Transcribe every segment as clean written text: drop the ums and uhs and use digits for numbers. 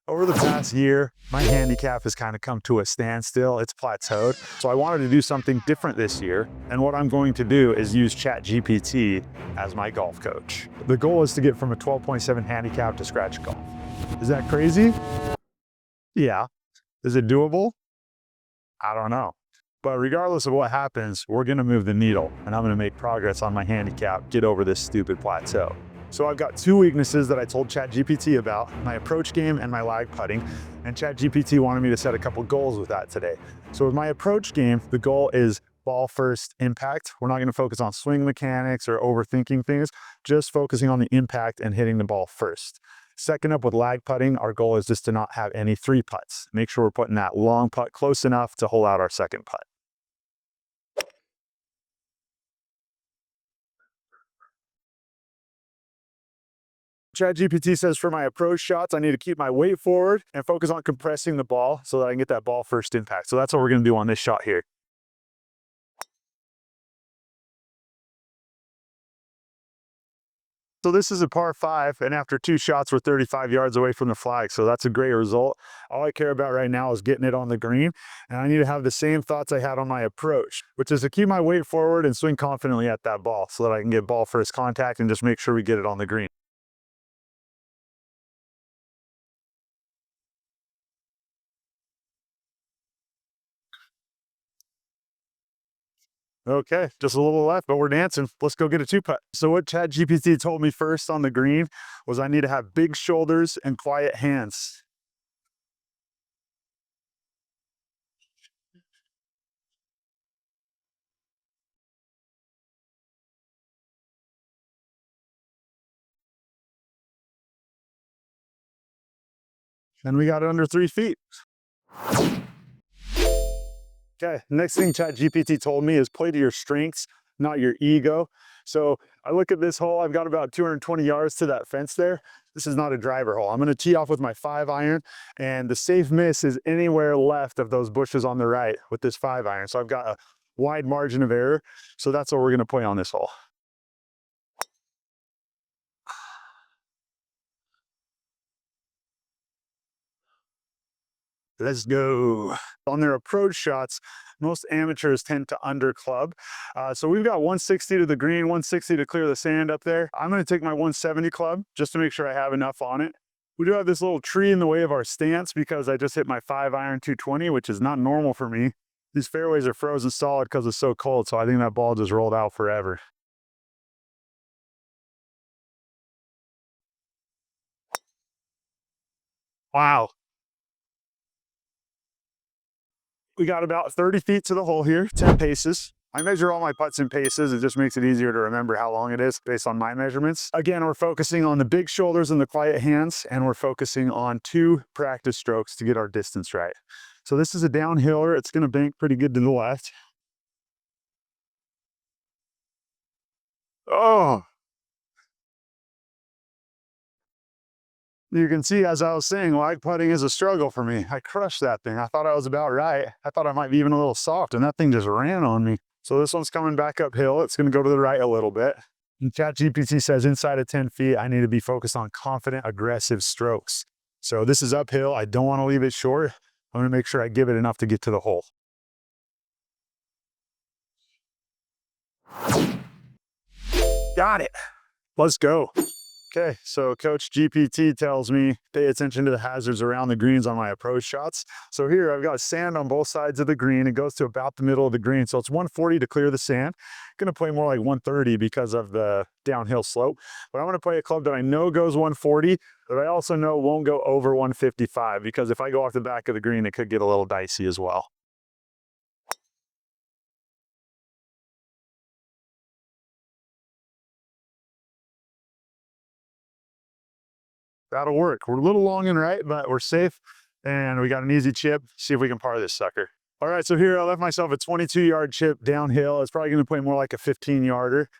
Over the past year, my handicap has kind of come to a standstill. It's plateaued. So I wanted to do something different this year. And what I'm going to do is use ChatGPT as my golf coach. The goal is to get from a 12.7 handicap to scratch golf. Is that crazy? Yeah. Is it doable? I don't know. But regardless of what happens, we're going to move the needle and I'm going to make progress on my handicap, get over this stupid plateau. So I've got two weaknesses that I told ChatGPT about, my approach game and my lag putting, and ChatGPT wanted me to set a couple goals with that today. So with my approach game, the goal is ball first impact. We're not going to focus on swing mechanics or overthinking things, just focusing on the impact and hitting the ball first. Second up with lag putting, our goal is just to not have any three putts. Make sure we're putting that long putt close enough to hold out our second putt. ChatGPT says for my approach shots, I need to keep my weight forward and focus on compressing the ball so that I can get that ball first impact. So that's what we're going to do on this shot here. So this is a par 5, and after 2 shots, we're 35 yards away from the flag. So that's a great result. All I care about right now is getting it on the green, and I need to have the same thoughts I had on my approach, which is to keep my weight forward and swing confidently at that ball so that I can get ball first contact and just make sure we get it on the green. Okay, just a little left, but we're dancing. Let's go get a two putt. So what ChatGPT told me first on the green was I need to have big shoulders and quiet hands. And we got it under 3 feet. Okay, next thing ChatGPT told me is play to your strengths, not your ego. So I look at this hole, I've got about 220 yards to that fence there. This is not a driver hole. I'm gonna tee off with my 5-iron, and the safe miss is anywhere left of those bushes on the right with this 5-iron. So I've got a wide margin of error. So that's what we're gonna play on this hole. Let's go. On their approach shots, most amateurs tend to under club. So we've got 160 to the green, 160 to clear the sand up there. I'm going to take my 170 club just to make sure I have enough on it. We do have this little tree in the way of our stance because I just hit my 5-iron 220, which is not normal for me. These fairways are frozen solid because it's so cold, so I think that ball just rolled out forever. Wow. We got about 30 feet to the hole here, 10 paces. I measure all my putts in paces. It just makes it easier to remember how long it is based on my measurements. Again, we're focusing on the big shoulders and the quiet hands, and we're focusing on 2 practice strokes to get our distance right. So this is a downhiller. It's going to bank pretty good to the left. Oh, you can see, as I was saying, lag putting is a struggle for me. I crushed that thing. I thought I was about right. I thought I might be even a little soft, and that thing just ran on me. So this one's coming back uphill. It's going to go to the right a little bit. And ChatGPT says inside of 10 feet, I need to be focused on confident, aggressive strokes. So this is uphill. I don't want to leave it short. I'm going to make sure I give it enough to get to the hole. Got it. Let's go. Okay, so Coach GPT tells me pay attention to the hazards around the greens on my approach shots. So here I've got sand on both sides of the green. It goes to about the middle of the green. So it's 140 to clear the sand. I'm gonna play more like 130 because of the downhill slope. But I'm gonna play a club that I know goes 140, but I also know won't go over 155 because if I go off the back of the green, it could get a little dicey as well. That'll work. We're a little long and right, but we're safe. And we got an easy chip. See if we can par this sucker. All right, so here I left myself a 22-yard chip downhill. It's probably going to play more like a 15-yarder.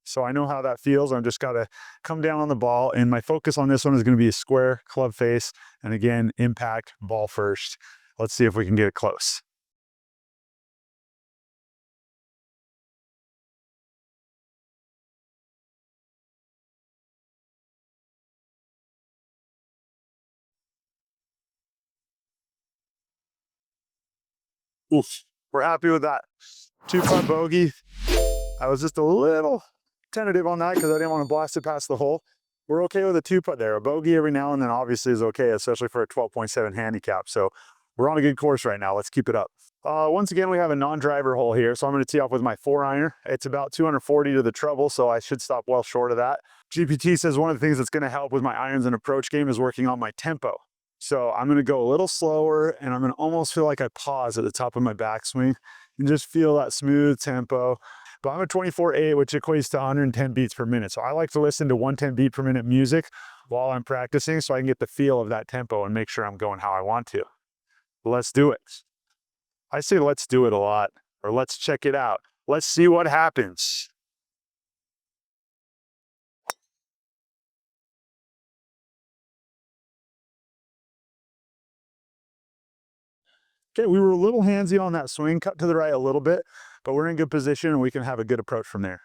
So I know how that feels. I'm just got to come down on the ball. And my focus on this one is going to be a square club face. And again, impact, ball first. Let's see if we can get it close. Oof. We're happy with that. 2-putt bogey. I was just a little tentative on that because I didn't want to blast it past the hole. We're okay with a 2-putt there. A bogey every now and then obviously is okay, especially for a 12.7 handicap. So we're on a good course right now. Let's keep it up. Once again, we have a non-driver hole here, so I'm going to tee off with my 4-iron. It's about 240 to the treble, so I should stop well short of that. GPT says one of the things that's going to help with my irons and approach game is working on my tempo. So I'm going to go a little slower, and I'm going to almost feel like I pause at the top of my backswing and just feel that smooth tempo. But I'm a 24/8, which equates to 110 beats per minute. So I like to listen to 110 beat per minute music while I'm practicing so I can get the feel of that tempo and make sure I'm going how I want to. Let's do it. I say let's do it a lot, or let's check it out. Let's see what happens. Okay, we were a little handsy on that swing, cut to the right a little bit, but we're in good position and we can have a good approach from there.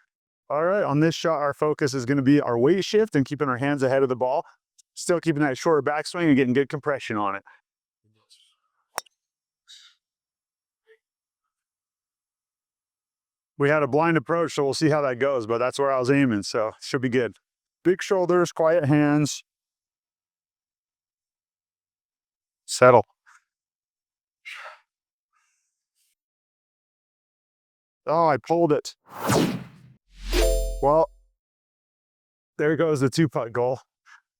All right, on this shot, our focus is gonna be our weight shift and keeping our hands ahead of the ball, still keeping that shorter backswing and getting good compression on it. We had a blind approach, so we'll see how that goes, but that's where I was aiming, so should be good. Big shoulders, quiet hands. Settle. Oh, I pulled it. Well, there goes the 2-putt goal.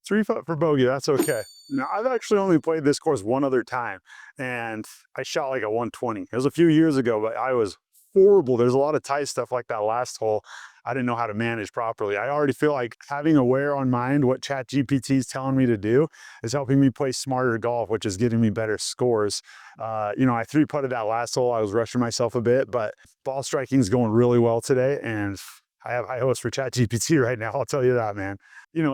3-putt for bogey, that's okay. Now, I've actually only played this course one other time, and I shot like a 120. It was a few years ago, but I was horrible. There's a lot of tight stuff like that last hole I didn't know how to manage properly. I already feel like having aware on mind what ChatGPT is telling me to do is helping me play smarter golf, which is getting me better scores. I 3-putted that last hole. I was rushing myself a bit, but ball striking is going really well today, and I have high hopes for ChatGPT right now. I'll tell you that, man.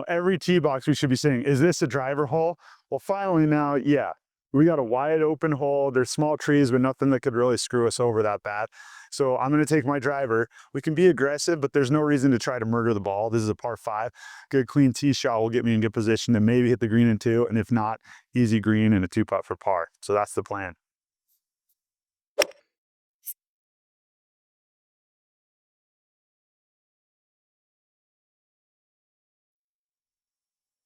Every tee box we should be saying, is this a driver hole? Well, finally now, yeah, we got a wide open hole. There's small trees, but nothing that could really screw us over that bad. So I'm going to take my driver. We can be aggressive, but there's no reason to try to murder the ball. This is a par 5. Good clean tee shot will get me in good position to maybe hit the green in 2. And if not, easy green and a 2-putt for par. So that's the plan.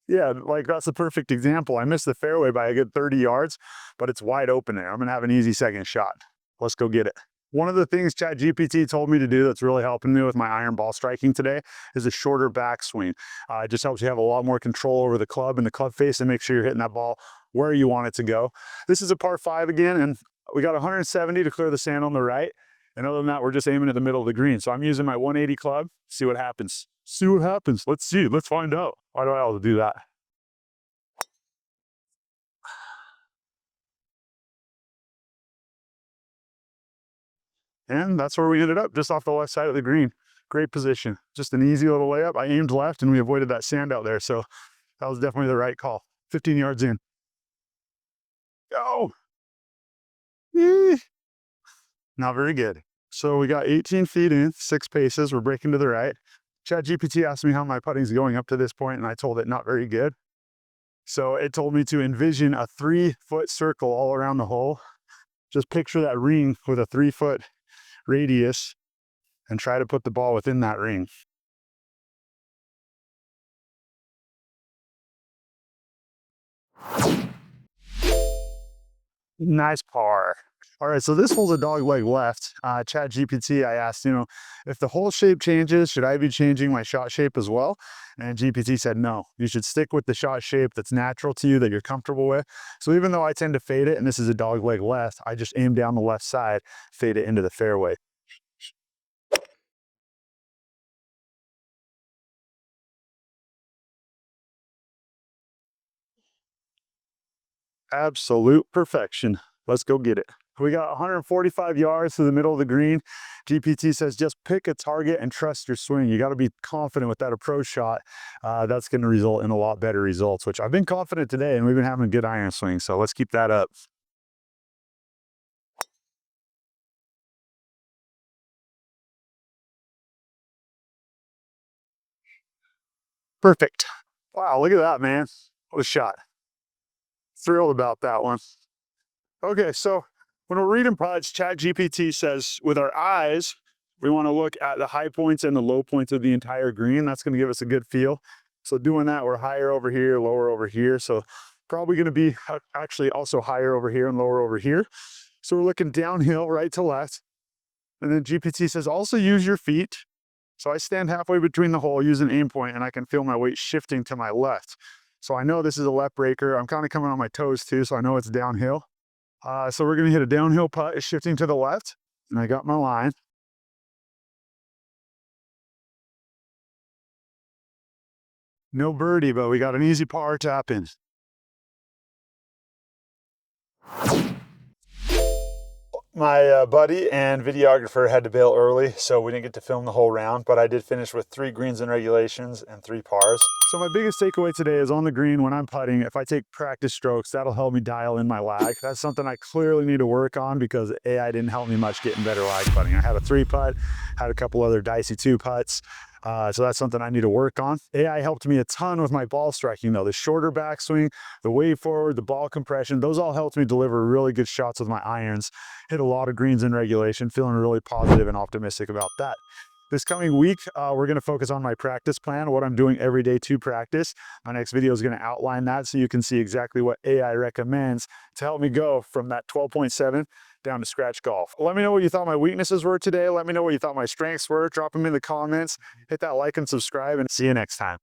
Yeah, like that's a perfect example. I missed the fairway by a good 30 yards, but it's wide open there. I'm going to have an easy second shot. Let's go get it. One of the things ChatGPT told me to do that's really helping me with my iron ball striking today is a shorter backswing. It just helps you have a lot more control over the club and the club face and make sure you're hitting that ball where you want it to go. This is a par 5 again, and we got 170 to clear the sand on the right. And other than that, we're just aiming at the middle of the green. So I'm using my 180 club, see what happens. See what happens. Let's see. Let's find out. Why do I always do that? And that's where we ended up, just off the left side of the green. Great position. Just an easy little layup. I aimed left and we avoided that sand out there. So that was definitely the right call. 15 yards in. Go. Eh, Not very good. So we got 18 feet in, 6 paces. We're breaking to the right. ChatGPT asked me how my putting's going up to this point, and I told it not very good. So it told me to envision a 3-foot circle all around the hole. Just picture that ring with a 3-foot radius and try to put the ball within that ring. Nice par. All right, so this hole's a dog leg left. Chat GPT, I asked, if the hole shape changes, should I be changing my shot shape as well? And GPT said, no, you should stick with the shot shape that's natural to you, that you're comfortable with. So even though I tend to fade it, and this is a dog leg left, I just aim down the left side, fade it into the fairway. Absolute perfection. Let's go get it. We got 145 yards to the middle of the green. GPT says just pick a target and trust your swing. You got to be confident with that approach shot. That's going to result in a lot better results, which I've been confident today, and we've been having a good iron swing. So let's keep that up. Perfect. Wow, look at that, man. What a shot. Thrilled about that one. Okay, so When we're reading putts, ChatGPT says with our eyes, we want to look at the high points and the low points of the entire green. That's going to give us a good feel. So doing that, we're higher over here, lower over here. So probably going to be actually also higher over here and lower over here. So we're looking downhill, right to left. And then GPT says also use your feet. So I stand halfway between the hole, use an aim point, and I can feel my weight shifting to my left. So I know this is a left breaker. I'm kind of coming on my toes too, so I know it's downhill. So we're going to hit a downhill putt. It's shifting to the left, and I got my line. No birdie, but we got an easy par tap in. My buddy and videographer had to bail early, so we didn't get to film the whole round, but I did finish with 3 greens in regulations and 3 pars. So my biggest takeaway today is on the green when I'm putting, if I take practice strokes, that'll help me dial in my lag. That's something I clearly need to work on because AI didn't help me much getting better lag putting. I had a 3 putt, had a couple other dicey 2 putts. So that's something I need to work on. AI helped me a ton with my ball striking though. The shorter backswing, the wave forward, the ball compression, those all helped me deliver really good shots with my irons. Hit a lot of greens in regulation, feeling really positive and optimistic about that. This coming week, we're going to focus on my practice plan, what I'm doing every day to practice. My next video is going to outline that so you can see exactly what AI recommends to help me go from that 12.7 down to scratch golf. Let me know what you thought my weaknesses were today. Let me know what you thought my strengths were. Drop them in the comments. Hit that like and subscribe, and see you next time.